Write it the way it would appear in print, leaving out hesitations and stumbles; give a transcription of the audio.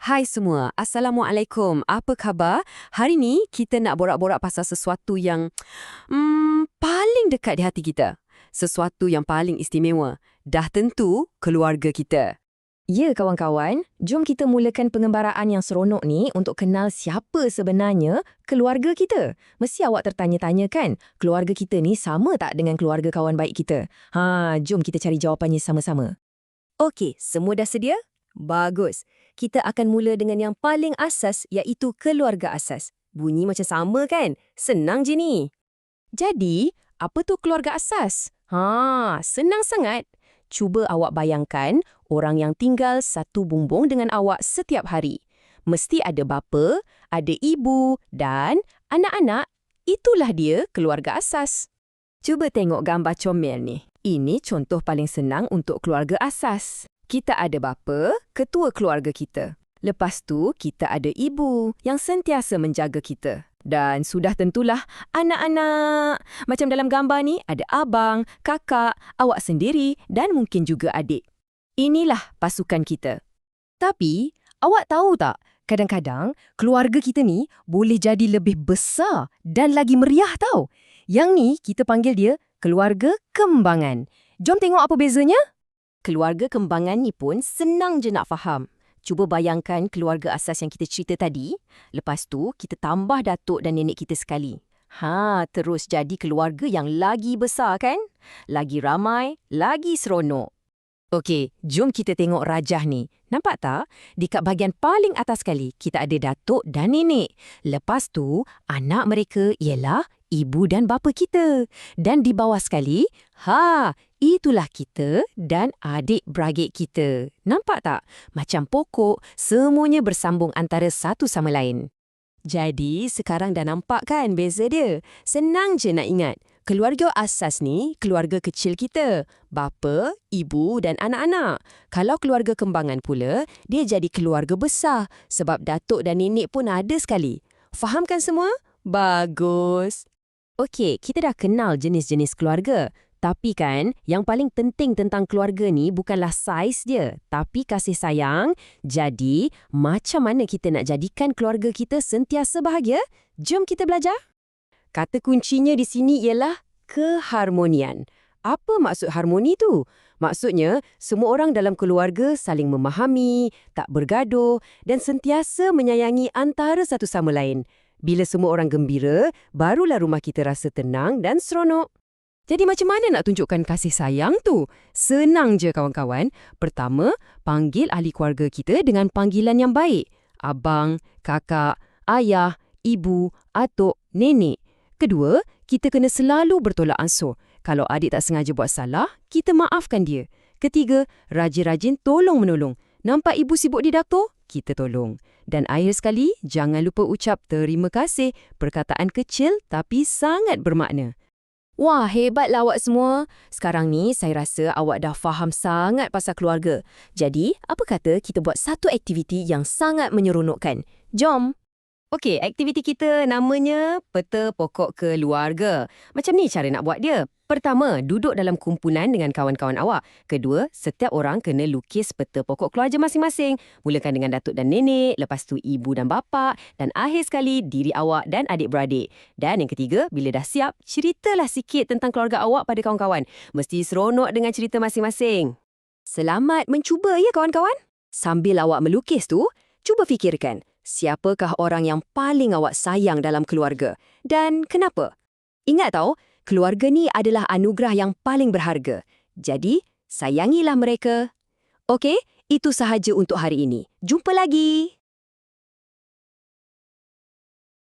Hai semua, Assalamualaikum. Apa khabar? Hari ni kita nak borak-borak pasal sesuatu yang paling dekat di hati kita. Sesuatu yang paling istimewa. Dah tentu keluarga kita. Ya kawan-kawan, jom kita mulakan pengembaraan yang seronok ni untuk kenal siapa sebenarnya keluarga kita. Mesti awak tertanya-tanya kan, keluarga kita ni sama tak dengan keluarga kawan baik kita? Jom kita cari jawapannya sama-sama. Okey, semua dah sedia? Bagus. Kita akan mula dengan yang paling asas iaitu keluarga asas. Bunyi macam sama kan? Senang je ni. Jadi, apa tu keluarga asas? Senang sangat. Cuba awak bayangkan orang yang tinggal satu bumbung dengan awak setiap hari. Mesti ada bapa, ada ibu dan anak-anak. Itulah dia keluarga asas. Cuba tengok gambar comel ni. Ini contoh paling senang untuk keluarga asas. Kita ada bapa, ketua keluarga kita. Lepas tu, kita ada ibu yang sentiasa menjaga kita. Dan sudah tentulah anak-anak. Macam dalam gambar ni, ada abang, kakak, awak sendiri dan mungkin juga adik. Inilah pasukan kita. Tapi, awak tahu tak, kadang-kadang keluarga kita ni boleh jadi lebih besar dan lagi meriah tau. Yang ni kita panggil dia keluarga kembangan. Jom tengok apa bezanya. Keluarga kembangan ni pun senang je nak faham. Cuba bayangkan keluarga asas yang kita cerita tadi. Lepas tu, kita tambah datuk dan nenek kita sekali. Terus jadi keluarga yang lagi besar kan? Lagi ramai, lagi seronok. Okey, jom kita tengok rajah ni. Nampak tak? Dekat bahagian paling atas sekali, kita ada datuk dan nenek. Lepas tu, anak mereka ialah ibu dan bapa kita. Dan di bawah sekali, itulah kita dan adik-beradik kita. Nampak tak? Macam pokok, semuanya bersambung antara satu sama lain. Jadi, sekarang dah nampak kan beza dia? Senang je nak ingat. Keluarga asas ni, keluarga kecil kita. Bapa, ibu dan anak-anak. Kalau keluarga kembangan pula, dia jadi keluarga besar. Sebab datuk dan nenek pun ada sekali. Faham kan semua? Bagus. Okey, kita dah kenal jenis-jenis keluarga. Tapi kan, yang paling penting tentang keluarga ni bukanlah saiz dia, tapi kasih sayang. Jadi, macam mana kita nak jadikan keluarga kita sentiasa bahagia? Jom kita belajar. Kata kuncinya di sini ialah keharmonian. Apa maksud harmoni tu? Maksudnya, semua orang dalam keluarga saling memahami, tak bergaduh dan sentiasa menyayangi antara satu sama lain. Bila semua orang gembira, barulah rumah kita rasa tenang dan seronok. Jadi macam mana nak tunjukkan kasih sayang tu? Senang je kawan-kawan. Pertama, panggil ahli keluarga kita dengan panggilan yang baik. Abang, kakak, ayah, ibu, atuk, nenek. Kedua, kita kena selalu bertolak ansur. Kalau adik tak sengaja buat salah, kita maafkan dia. Ketiga, rajin-rajin tolong-menolong. Nampak ibu sibuk di dapur? Kita tolong. Dan akhir sekali, jangan lupa ucap terima kasih. Perkataan kecil tapi sangat bermakna. Wah, hebatlah awak semua. Sekarang ni saya rasa awak dah faham sangat pasal keluarga. Jadi, apa kata kita buat satu aktiviti yang sangat menyeronokkan? Jom! Okey, aktiviti kita namanya Peta Pokok Keluarga. Macam ni cara nak buat dia. Pertama, duduk dalam kumpulan dengan kawan-kawan awak. Kedua, setiap orang kena lukis peta pokok keluarga masing-masing. Mulakan dengan datuk dan nenek, lepas tu ibu dan bapa, dan akhir sekali diri awak dan adik-beradik. Dan yang ketiga, bila dah siap, ceritalah sikit tentang keluarga awak pada kawan-kawan. Mesti seronok dengan cerita masing-masing. Selamat mencuba ya kawan-kawan. Sambil awak melukis tu, cuba fikirkan, siapakah orang yang paling awak sayang dalam keluarga? Dan kenapa? Ingat tau, keluarga ni adalah anugerah yang paling berharga. Jadi, sayangilah mereka. Okey, itu sahaja untuk hari ini. Jumpa lagi!